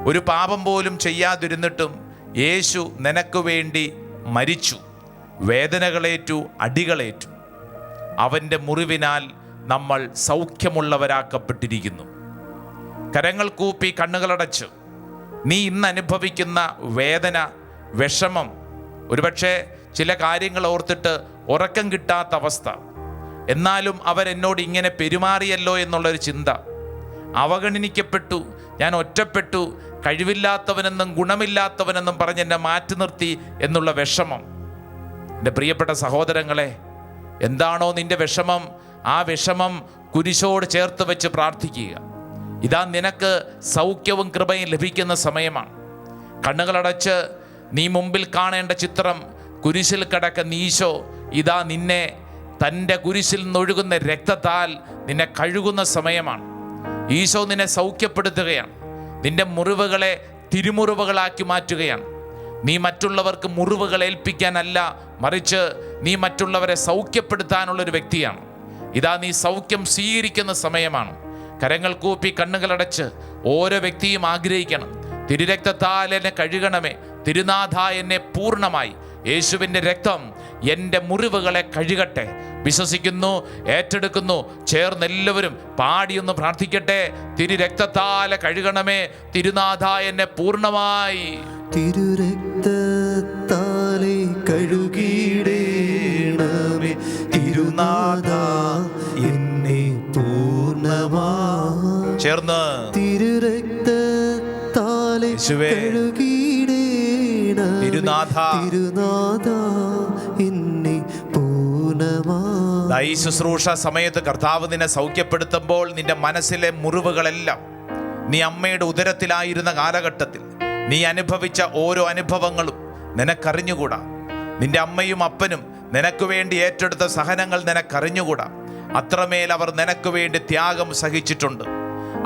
ഒരു പാപം പോലും ചെയ്യാതിരുന്നിട്ടും യേശു നിനക്ക് വേണ്ടി മരിച്ചു, വേദനകളേറ്റു, അടികളേറ്റു. അവൻ്റെ മുറിവിനാൽ നമ്മൾ സൗഖ്യമുള്ളവരാക്കപ്പെട്ടിരിക്കുന്നു. കരങ്ങൾ കൂപ്പി കണ്ണുകളടച്ച് നീ ഇന്ന് അനുഭവിക്കുന്ന വേദന, വിഷമം, ഒരുപക്ഷെ ചില കാര്യങ്ങൾ ഓർത്തിട്ട് ഉറക്കം കിട്ടാത്ത അവസ്ഥ, എന്നാലും അവരെന്നോട് ഇങ്ങനെ പെരുമാറിയല്ലോ എന്നുള്ളൊരു ചിന്ത, അവഗണിക്കപ്പെട്ടു, ഞാൻ ഒറ്റപ്പെട്ടു, കഴിവില്ലാത്തവനെന്നും ഗുണമില്ലാത്തവനെന്നും പറഞ്ഞ് എന്നെ മാറ്റി നിർത്തി എന്നുള്ള വിഷമം. എൻ്റെ പ്രിയപ്പെട്ട സഹോദരങ്ങളെ, എന്താണോ നിൻ്റെ വിഷമം, ആ വിഷമം കുരിശോട് ചേർത്ത് വെച്ച് പ്രാർത്ഥിക്കുക. ഇതാ നിനക്ക് സൗഖ്യവും കൃപയും ലഭിക്കുന്ന സമയമാണ്. കണ്ണുകളടച്ച് നീ മുമ്പിൽ കാണേണ്ട ചിത്രം, കുരിശിൽ കിടക്കുന്ന ഈശോ ഇതാ നിന്നെ തൻ്റെ കുരിശിൽ നിന്നൊഴുകുന്ന രക്തത്താൽ നിന്നെ കഴുകുന്ന സമയമാണ്. ഈശോ നിന്നെ സൗഖ്യപ്പെടുത്തുകയാണ്. നിന്റെ മുറിവുകളെ തിരുമുറിവുകളാക്കി മാറ്റുകയാണ്. നീ മറ്റുള്ളവർക്ക് മുറിവുകൾ ഏൽപ്പിക്കാനല്ല, മറിച്ച് നീ മറ്റുള്ളവരെ സൗഖ്യപ്പെടുത്താനുള്ളൊരു വ്യക്തിയാണ്. ഇതാ നീ സൗഖ്യം സ്വീകരിക്കുന്ന സമയമാണ്. കരങ്ങൾ കൂപ്പി കണ്ണുകളടച്ച് ഓരോ വ്യക്തിയും ആഗ്രഹിക്കണം, തിരുരക്തത്താൽ എന്നെ കഴുകണമേ, തിരുനാഥ എന്നെ പൂർണ്ണമായി, യേശുവിൻ്റെ രക്തം എൻ്റെ മുറിവുകളെ കഴുകട്ടെ. വിശ്വസിക്കുന്നു, ഏറ്റെടുക്കുന്നു. ചേർന്ന് എല്ലാവരും പാടിയൊന്ന് പ്രാർത്ഥിക്കട്ടെ. തിരുരക്തത്താലെ കഴുകണമേ, തിരുനാഥ എന്നെ പൂർണ്ണമായി. തിരുരക്തത്താലെ കഴുകിടേണമേ, തിരുനാഥ എന്നെ പൂർണ്ണമായി. ചേർന്ന് തിരുരക്തത്താലെ കഴുകിടേണമേ, തിരുനാഥ എന്നെ പൂർണ്ണമായി. ഈ ശുശ്രൂഷ സമയത്ത് കർത്താവ് നിന്നെ സൗഖ്യപ്പെടുത്തുമ്പോൾ നിന്റെ മനസ്സിലെ മുറിവുകളെല്ലാം, നീ അമ്മയുടെ ഉദരത്തിലായിരുന്ന കാലഘട്ടത്തിൽ നീ അനുഭവിച്ച ഓരോ അനുഭവങ്ങളും നിനക്കറിഞ്ഞുകൂടാ. നിന്റെ അമ്മയും അപ്പനും നിനക്ക് വേണ്ടി ഏറ്റെടുത്ത സഹനങ്ങൾ നിനക്കറിഞ്ഞുകൂടാ. അത്രമേൽ അവർ നിനക്ക് വേണ്ടി ത്യാഗം സഹിച്ചിട്ടുണ്ട്.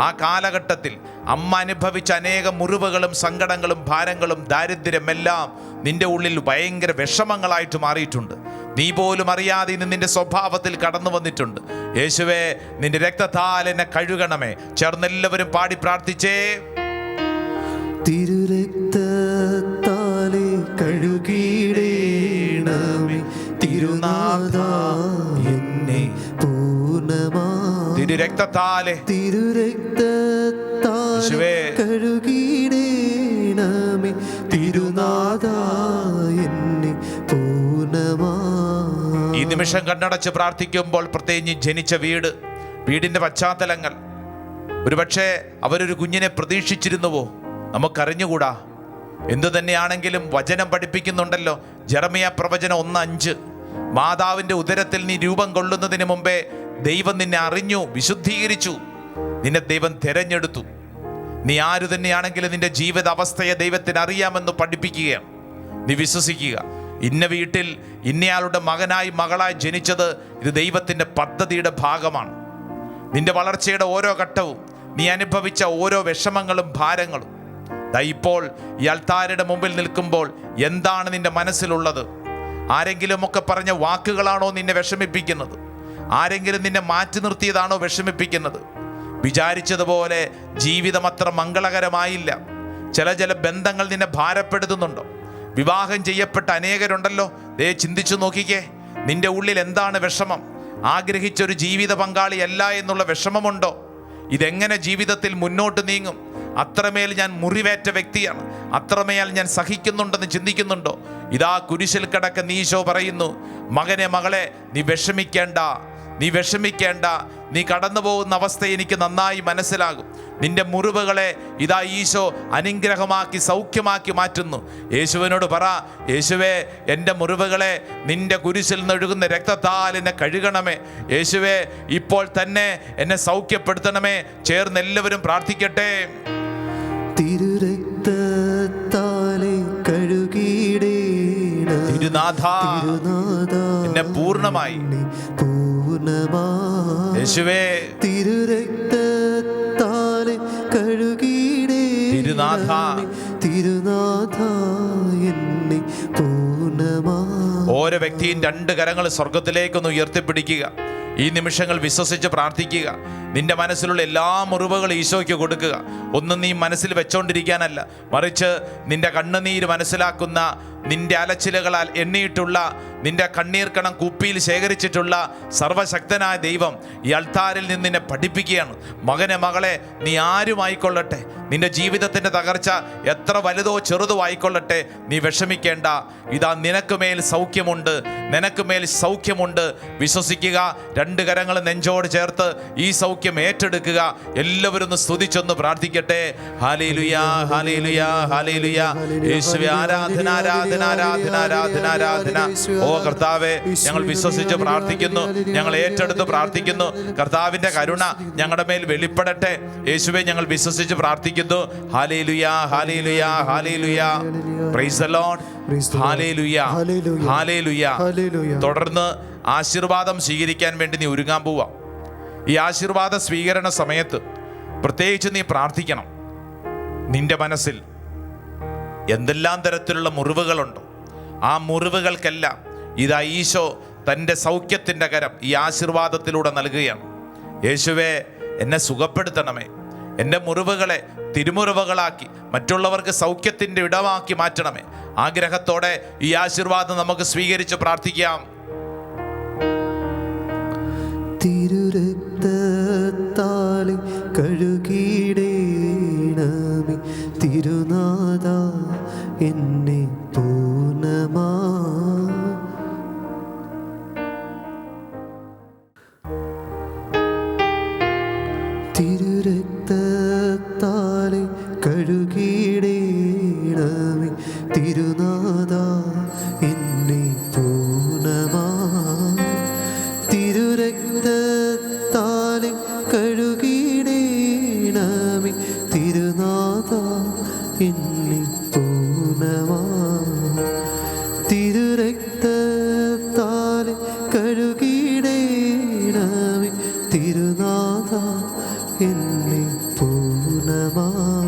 ആ കാലഘട്ടത്തിൽ അമ്മ അനുഭവിച്ച അനേകം മുറിവുകളും സങ്കടങ്ങളും ഭാരങ്ങളും ദാരിദ്ര്യമെല്ലാം നിന്റെ ഉള്ളിൽ ഭയങ്കര വിഷമങ്ങളായിട്ട് മാറിയിട്ടുണ്ട്. നീ പോലും അറിയാതെ ഇന്ന് നിന്റെ സ്വഭാവത്തിൽ കടന്നു വന്നിട്ടുണ്ട്. യേശുവേ, നിന്റെ രക്തത്താൽ എന്നെ കഴുകണമേ. ചേർന്നെല്ലാവരും പാടി പ്രാർത്ഥിച്ചേ. തിരുരക്തത്താലെ കഴുകിടേണമേ, തിരുനാഥ എന്നെ പൂർണ്ണമായി. തിരുരക്തത്താലെ യേശുവേ കഴുകിടേണമേ തിരുനാഥാ എന്നെ പൂർണ്ണമായി. ഈ നിമിഷം കണ്ണടച്ച് പ്രാർത്ഥിക്കുമ്പോൾ പ്രത്യേകിച്ച് ജനിച്ച വീടിന്റെ പശ്ചാത്തലങ്ങൾ, ഒരുപക്ഷെ അവരൊരു കുഞ്ഞിനെ പ്രതീക്ഷിച്ചിരുന്നുവോ? നമുക്കറിഞ്ഞുകൂടാ. എന്തു തന്നെയാണെങ്കിലും വചനം പഠിപ്പിക്കുന്നുണ്ടല്ലോ. ജെറമിയ പ്രവചനം 1:5, മാതാവിന്റെ ഉദരത്തിൽ നീ രൂപം കൊള്ളുന്നതിന് മുമ്പേ ദൈവം നിന്നെ അറിഞ്ഞു, വിശുദ്ധീകരിച്ചു, നിന്നെ ദൈവം തിരഞ്ഞെടുത്തു. നീ ആരു തന്നെയാണെങ്കിലും നിന്റെ ജീവിത അവസ്ഥയെ ദൈവത്തിന് അറിയാമെന്ന് പഠിപ്പിക്കുകയാണ്. നീ വിശ്വസിക്കുക. ഇന്ന വീട്ടിൽ ഇന്നയാളുടെ മകനായി മകളായി ജനിച്ചത് ഇത് ദൈവത്തിൻ്റെ പദ്ധതിയുടെ ഭാഗമാണ്. നിന്റെ വളർച്ചയുടെ ഓരോ ഘട്ടവും, നീ അനുഭവിച്ച ഓരോ വിഷമങ്ങളും ഭാരങ്ങളും, ഇപ്പോൾ ഈ അൾത്താരയുടെ മുമ്പിൽ നിൽക്കുമ്പോൾ എന്താണ് നിന്റെ മനസ്സിലുള്ളത്? ആരെങ്കിലുമൊക്കെ പറഞ്ഞ വാക്കുകളാണോ നിന്നെ വിഷമിപ്പിക്കുന്നത്? ആരെങ്കിലും നിന്നെ മാറ്റി നിർത്തിയതാണോ വിഷമിപ്പിക്കുന്നത്? വിചാരിച്ചതുപോലെ ജീവിതം അത്ര മംഗളകരമായില്ല. ചില ബന്ധങ്ങൾ നിന്നെ ഭാരപ്പെടുത്തുന്നുണ്ടോ? വിവാഹം ചെയ്യപ്പെട്ട അനേകരുണ്ടല്ലോ. ചിന്തിച്ചു നോക്കിക്കേ, നിന്റെ ഉള്ളിൽ എന്താണ് വിഷമം? ആഗ്രഹിച്ചൊരു ജീവിത പങ്കാളിയല്ല എന്നുള്ള വിഷമമുണ്ടോ? ഇതെങ്ങനെ ജീവിതത്തിൽ മുന്നോട്ട് നീങ്ങും? അത്രമേൽ ഞാൻ മുറിവേറ്റ വ്യക്തിയാണ്, അത്രമേൽ ഞാൻ സഹിക്കുന്നുണ്ടെന്ന് ചിന്തിക്കുന്നുണ്ടോ? ഇതാ കുരിശിൽ കിടക്കുന്ന ഈശോ പറയുന്നു, മകനെ മകളെ നീ വിഷമിക്കേണ്ട, നീ വിഷമിക്കേണ്ട. നീ കടന്നു പോകുന്ന അവസ്ഥ എനിക്ക് നന്നായി മനസ്സിലാകും. നിന്റെ മുറിവുകളെ ഇതാ ഈശോ അനുഗ്രഹമാക്കി സൗഖ്യമാക്കി മാറ്റുന്നു. യേശുവിനോട് പറ, യേശുവേ എൻ്റെ മുറിവുകളെ നിന്റെ കുരിശിൽ നിന്നൊഴുകുന്ന രക്തത്താൽ എന്നെ കഴുകണമേ. യേശുവേ ഇപ്പോൾ തന്നെ എന്നെ സൗഖ്യപ്പെടുത്തണമേ. ചേർന്ന് എല്ലാവരും പ്രാർത്ഥിക്കട്ടെ. തിരുരക്തത്താലെ കഴുകിടേണം തിരുനാഥാ എന്നെ പൂർണ്ണമായി. യേശുവേ തിരുരക്തത്താലെ കഴുകിടേണം തിരുനാഥാ എന്നെ പൂർണ്ണമായി. ഓരോ വ്യക്തിയും 2 കരങ്ങൾ സ്വർഗത്തിലേക്കൊന്ന് ഉയർത്തിപ്പിടിക്കുക. ഈ നിമിഷങ്ങൾ വിശ്വസിച്ച് പ്രാർത്ഥിക്കുക. നിന്റെ മനസ്സിലുള്ള എല്ലാ മുറിവുകളും ഈശോയ്ക്ക് കൊടുക്കുക. ഒന്നും നീ മനസ്സിൽ വെച്ചോണ്ടിരിക്കാനല്ല, മറിച്ച് നിന്റെ കണ്ണുനീര് മനസ്സിലാക്കുന്ന, നിന്റെ അലച്ചിലുകളാൽ എണ്ണിയിട്ടുള്ള, നിന്റെ കണ്ണീർ കണം കുപ്പിയിൽ ശേഖരിച്ചിട്ടുള്ള സർവശക്തനായ ദൈവം ഈ അൾത്താരിൽ നിന്ന് നിന്നെ പഠിപ്പിക്കുകയാണ്. മകനെ മകളെ, നീ ആരുമായിക്കൊള്ളട്ടെ, നിന്റെ ജീവിതത്തിൻ്റെ തകർച്ച എത്ര വലുതോ ചെറുതോ ആയിക്കൊള്ളട്ടെ, നീ വിഷമിക്കേണ്ട. ഇതാ നിനക്കുമേൽ സൗഖ്യമുണ്ട്, നിനക്കുമേൽ സൗഖ്യമുണ്ട്. വിശ്വസിക്കുക. 2 കരങ്ങൾ നെഞ്ചോട് ചേർത്ത് ഈ സൗഖ്യം ഏറ്റെടുക്കുക. എല്ലാവരും ഒന്ന് സ്തുതിച്ചൊന്ന് പ്രാർത്ഥിക്കട്ടെ. ഹല്ലേലൂയാ, ഹല്ലേലൂയാ, ഹല്ലേലൂയാ. യേശുവേ ആരാധന, ആരാധന, ആരാധന, ആരാധന, ആരാധന. ഓ കർത്താവേ, ഞങ്ങൾ വിശ്വസിച്ച് പ്രാർത്ഥിക്കുന്നു, ഞങ്ങൾ ഏറ്റെടുത്ത് പ്രാർത്ഥിക്കുന്നു. കർത്താവിൻ്റെ കരുണ ഞങ്ങളുടെ മേൽ വെളിപ്പെടട്ടെ. യേശുവേ ഞങ്ങൾ വിശ്വസിച്ച് പ്രാർത്ഥിക്കുന്നു. Hallelujah, hallelujah, hallelujah. Praise the Lord. Hallelujah, hallelujah. തുടർന്ന് ആശീർവാദം സ്വീകരിക്കാൻ വേണ്ടി നീ ഒരുങ്ങാൻ പോവാ. ഈ ആശീർവാദ സ്വീകരണ സമയത്ത് പ്രത്യേകിച്ച് നീ പ്രാർത്ഥിക്കണം. നിന്റെ മനസ്സിൽ എന്തെല്ലാം തരത്തിലുള്ള മുറിവുകളുണ്ടോ, ആ മുറിവുകൾക്കെല്ലാം ഇതാ ഈശോ തൻ്റെ സൗഖ്യത്തിൻ്റെ കരം ഈ ആശീർവാദത്തിലൂടെ നൽകുകയാണ്. യേശുവേ എന്നെ സുഖപ്പെടുത്തണമേ, എൻ്റെ മുറിവുകളെ തിരുമുറിവുകളാക്കി മറ്റുള്ളവർക്ക് സൗഖ്യത്തിൻ്റെ ഇടമാക്കി മാറ്റണമേ. ആഗ്രഹത്തോടെ ഈ ആശീർവാദം നമുക്ക് സ്വീകരിച്ച് പ്രാർത്ഥിക്കാം. തിരുരക്തത്താലെ കഴുകിടേണമേ തിരുനാഥാ എന്നെ പൂർണ്ണമായി. തിരുരക്തത്താലെ കഴുകിടേണമേ തിരുനാഥാ എന്നെ പൂർണ്ണമായി. തിരുരക്തത്താലെ കഴുകിടേണമേ തിരുനാഥാ എന്നെ പൂർണ്ണമായി. തിരുരക്തത്താലെ കഴുകിടേണമേ തിരുനാഥാ എന്നെ പൂർണ്ണമായി.